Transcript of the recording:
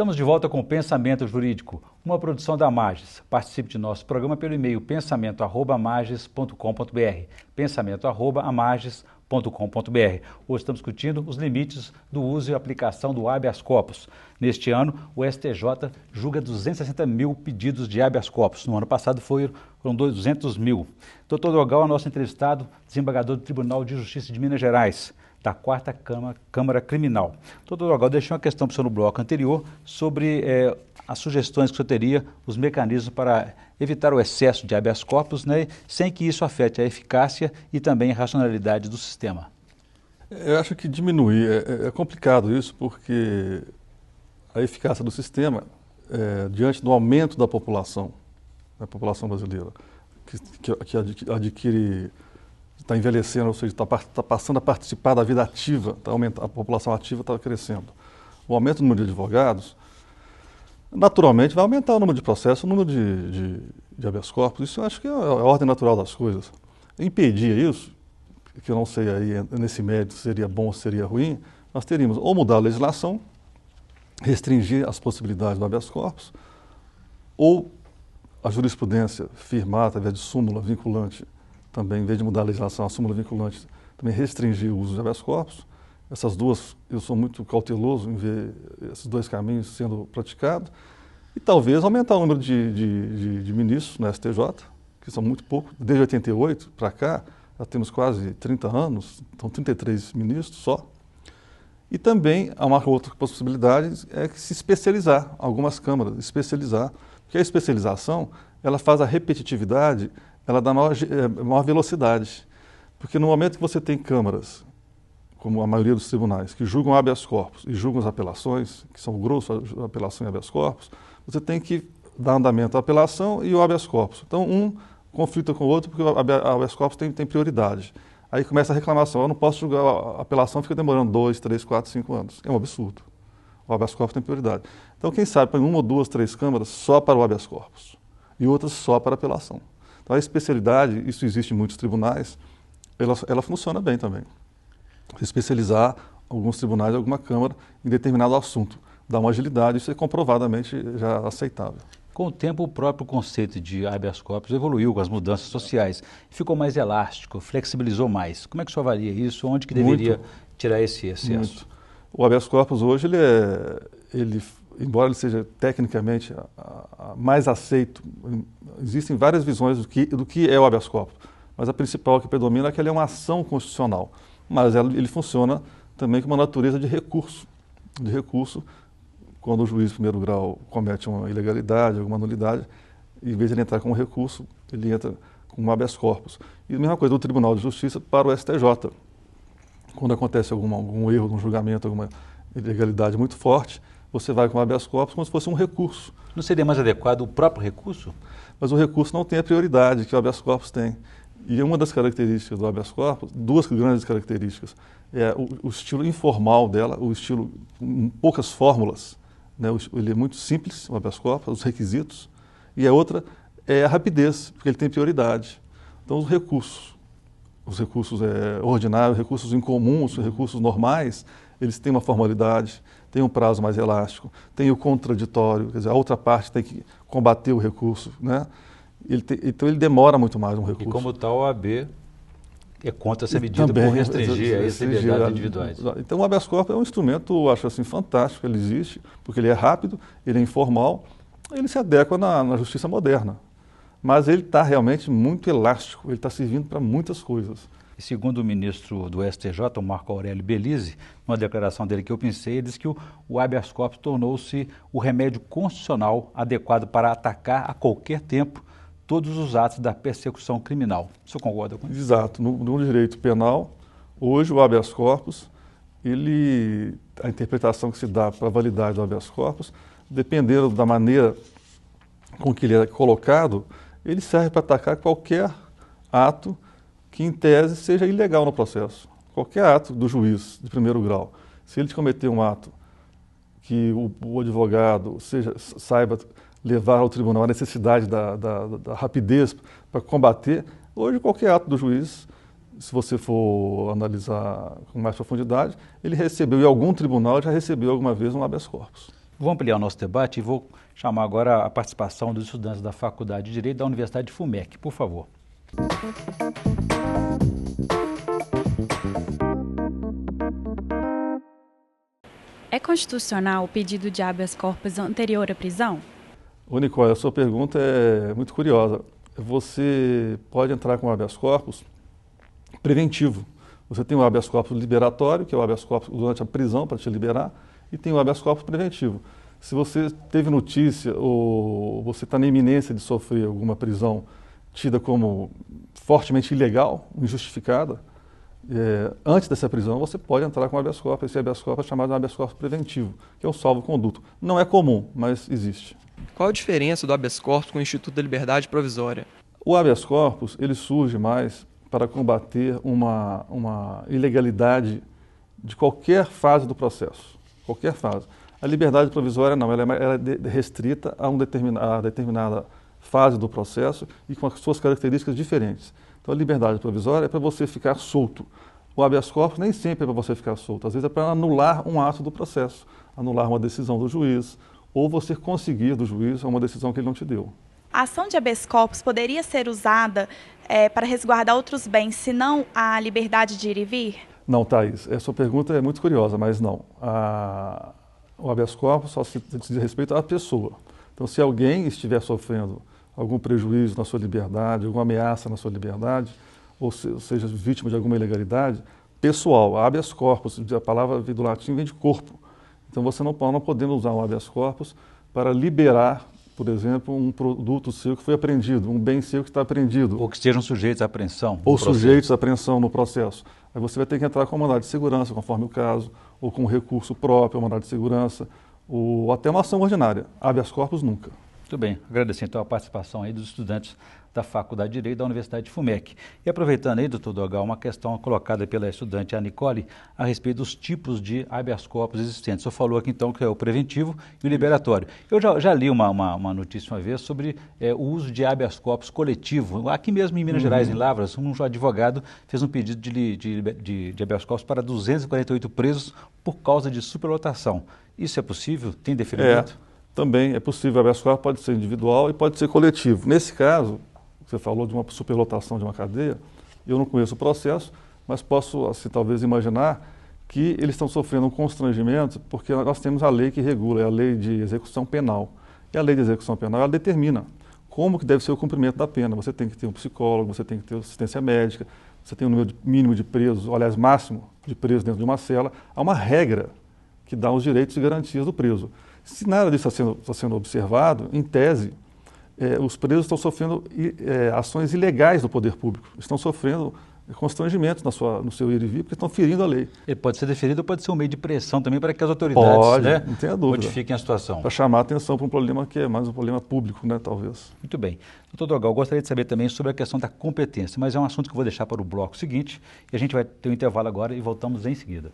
Estamos de volta com o Pensamento Jurídico, uma produção da Magis. Participe de nosso programa pelo e-mail pensamento@magis.com.br, pensamento@magis.com.br. Hoje estamos discutindo os limites do uso e aplicação do habeas corpus. Neste ano, o STJ julga 260 mil pedidos de habeas corpus. No ano passado foram 200 mil. Dr. Drogal é nosso entrevistado, desembargador do Tribunal de Justiça de Minas Gerais, da 4ª Câmara Criminal. Doutor Drogal, deixei uma questão para o senhor no bloco anterior sobre as sugestões que o senhor teria, os mecanismos para evitar o excesso de habeas corpus, né, sem que isso afete a eficácia e também a racionalidade do sistema. Eu acho que diminuir, é complicado isso, porque a eficácia do sistema, diante do aumento da população brasileira, que adquire, está envelhecendo, ou seja, está passando a participar da vida ativa, a população ativa está crescendo. O aumento do número de advogados, naturalmente, vai aumentar o número de processos, o número de habeas corpus. Isso eu acho que é a ordem natural das coisas. Impedir isso, que eu não sei aí nesse mérito se seria bom ou seria ruim, nós teríamos ou mudar a legislação, restringir as possibilidades do habeas corpus, ou a jurisprudência firmar através de súmula vinculante, também, em vez de mudar a legislação, a súmula vinculante, também restringir o uso de habeas corpus. Essas duas, eu sou muito cauteloso em ver esses dois caminhos sendo praticados. E talvez aumentar o número de ministros no STJ, que são muito poucos. Desde 88 para cá, já temos quase 30 anos, então 33 ministros só. E também há uma outra possibilidade, é que se especializar, algumas câmaras, especializar, porque a especialização, ela faz a repetitividade, ela dá maior velocidade. Porque no momento que você tem câmaras, como a maioria dos tribunais, que julgam habeas corpus e julgam as apelações, que são o grosso, a apelação e habeas corpus, você tem que dar andamento à apelação e o habeas corpus. Então, um conflita com o outro porque o habeas corpus tem prioridade. Aí começa a reclamação, eu não posso julgar a apelação, fica demorando 2, 3, 4, 5 anos. É um absurdo. O habeas corpus tem prioridade. Então, quem sabe, põe 1 ou 2, 3 câmaras só para o habeas corpus e outras só para a apelação. Então, a especialidade, isso existe em muitos tribunais, ela funciona bem também. Especializar alguns tribunais, alguma câmara em determinado assunto. Dá uma agilidade, isso é comprovadamente já aceitável. Com o tempo, o próprio conceito de habeas corpus evoluiu com as mudanças sociais. Ficou mais elástico, flexibilizou mais. Como é que o senhor avalia isso? Onde que deveria tirar esse excesso? Muito. O habeas corpus hoje, embora ele seja tecnicamente mais aceito, existem várias visões do que é o habeas corpus, mas a principal que predomina é que ele é uma ação constitucional, mas ele funciona também com uma natureza de recurso, quando o juiz de primeiro grau comete uma ilegalidade, alguma nulidade, em vez de ele entrar com um recurso, ele entra com um habeas corpus. E a mesma coisa do Tribunal de Justiça para o STJ. Quando acontece algum erro no julgamento, alguma ilegalidade muito forte, você vai com o habeas corpus como se fosse um recurso. Não seria mais adequado o próprio recurso? Mas o recurso não tem a prioridade que o habeas corpus tem. E uma das características do habeas corpus, duas grandes características, é o estilo informal dela, o estilo com poucas fórmulas, né? Ele é muito simples, o habeas corpus, os requisitos, e a outra é a rapidez, porque ele tem prioridade. Então os recursos ordinários, recursos incomuns, os recursos normais, eles têm uma formalidade, têm um prazo mais elástico, tem o contraditório, quer dizer, a outra parte tem que combater o recurso, né? Então ele demora muito mais um recurso. E como tal, a OAB é contra essa medida também, por restringir as liberdades individuais. Então o habeas corpus é um instrumento, eu acho assim, fantástico, ele existe, porque ele é rápido, ele é informal, ele se adequa na justiça moderna. Mas ele está realmente muito elástico, ele está servindo para muitas coisas. E segundo o ministro do STJ, o Marco Aurélio Belize, numa declaração dele que eu pensei, ele disse que o habeas corpus tornou-se o remédio constitucional adequado para atacar a qualquer tempo todos os atos da persecução criminal. O senhor concorda com isso? Exato. No direito penal, hoje o habeas corpus, a interpretação que se dá para a validade do habeas corpus, dependendo da maneira com que ele é colocado, ele serve para atacar qualquer ato que, em tese, seja ilegal no processo. Qualquer ato do juiz de primeiro grau. Se ele cometer um ato que o advogado saiba levar ao tribunal a necessidade da rapidez para combater, hoje qualquer ato do juiz, se você for analisar com mais profundidade, ele recebeu, em algum tribunal já recebeu alguma vez um habeas corpus. Vou ampliar o nosso debate e vou chamar agora a participação dos estudantes da Faculdade de Direito da Universidade de FUMEC, por favor. É constitucional o pedido de habeas corpus anterior à prisão? Ô Nicole, a sua pergunta é muito curiosa. Você pode entrar com habeas corpus preventivo. Você tem o habeas corpus liberatório, que é o habeas corpus durante a prisão para te liberar, e tem o habeas corpus preventivo. Se você teve notícia ou você está na iminência de sofrer alguma prisão tida como fortemente ilegal, injustificada, antes dessa prisão você pode entrar com habeas corpus. Esse habeas corpus é chamado de habeas corpus preventivo, que é o salvo-conduto. Não é comum, mas existe. Qual a diferença do habeas corpus com o Instituto da Liberdade Provisória? O habeas corpus ele surge mais para combater uma ilegalidade de qualquer fase do processo, qualquer fase. A liberdade provisória não, ela é restrita a determinada fase do processo e com as suas características diferentes. Então a liberdade provisória é para você ficar solto. O habeas corpus nem sempre é para você ficar solto, às vezes é para anular um ato do processo, anular uma decisão do juiz, ou você conseguir do juiz uma decisão que ele não te deu. A ação de habeas corpus poderia ser usada para resguardar outros bens, se não a liberdade de ir e vir? Não, Thaís, essa pergunta é muito curiosa, mas não. O habeas corpus só se diz respeito à pessoa. Então, se alguém estiver sofrendo algum prejuízo na sua liberdade, alguma ameaça na sua liberdade, ou seja, vítima de alguma ilegalidade, pessoal, habeas corpus, a palavra do latim vem de corpo. Então, não podemos usar um habeas corpus para liberar, por exemplo, um produto seu que foi apreendido, um bem seu que está apreendido. Ou que estejam sujeitos à apreensão. Ou sujeitos à apreensão no processo. Aí você vai ter que entrar com mandado de segurança, conforme o caso, ou com recurso próprio, mandado de segurança, ou até uma ação ordinária. Habeas corpus nunca. Muito bem, agradecer então a participação aí dos estudantes da Faculdade de Direito da Universidade de FUMEC. E aproveitando aí, doutor Dogal, uma questão colocada pela estudante a Nicole a respeito dos tipos de habeas corpus existentes. O senhor falou aqui então que é o preventivo e o liberatório. Eu já li uma notícia uma vez sobre o uso de habeas corpus coletivo. Aqui mesmo em Minas Gerais, em Lavras, um advogado fez um pedido de habeas corpus para 248 presos por causa de superlotação. Isso é possível? Tem deferimento? Também é possível. O habeas corpus pode ser individual e pode ser coletivo. Nesse caso, você falou de uma superlotação de uma cadeia, eu não conheço o processo, mas posso, assim, talvez imaginar que eles estão sofrendo um constrangimento porque nós temos a lei que regula, é a lei de execução penal. E a lei de execução penal, ela determina como que deve ser o cumprimento da pena. Você tem que ter um psicólogo, você tem que ter assistência médica, você tem um número mínimo de presos, aliás, máximo de presos dentro de uma cela. Há uma regra que dá os direitos e garantias do preso. Se nada disso está sendo observado, em tese, os presos estão sofrendo ações ilegais do poder público, estão sofrendo constrangimentos no seu ir e vir, porque estão ferindo a lei. Ele pode ser deferido ou pode ser um meio de pressão também para que as autoridades não tenha dúvida, modifiquem a situação. Para chamar a atenção para um problema que é mais um problema público, né, talvez. Muito bem. Doutor Dogal, gostaria de saber também sobre a questão da competência, mas é um assunto que eu vou deixar para o bloco seguinte, e a gente vai ter um intervalo agora e voltamos em seguida.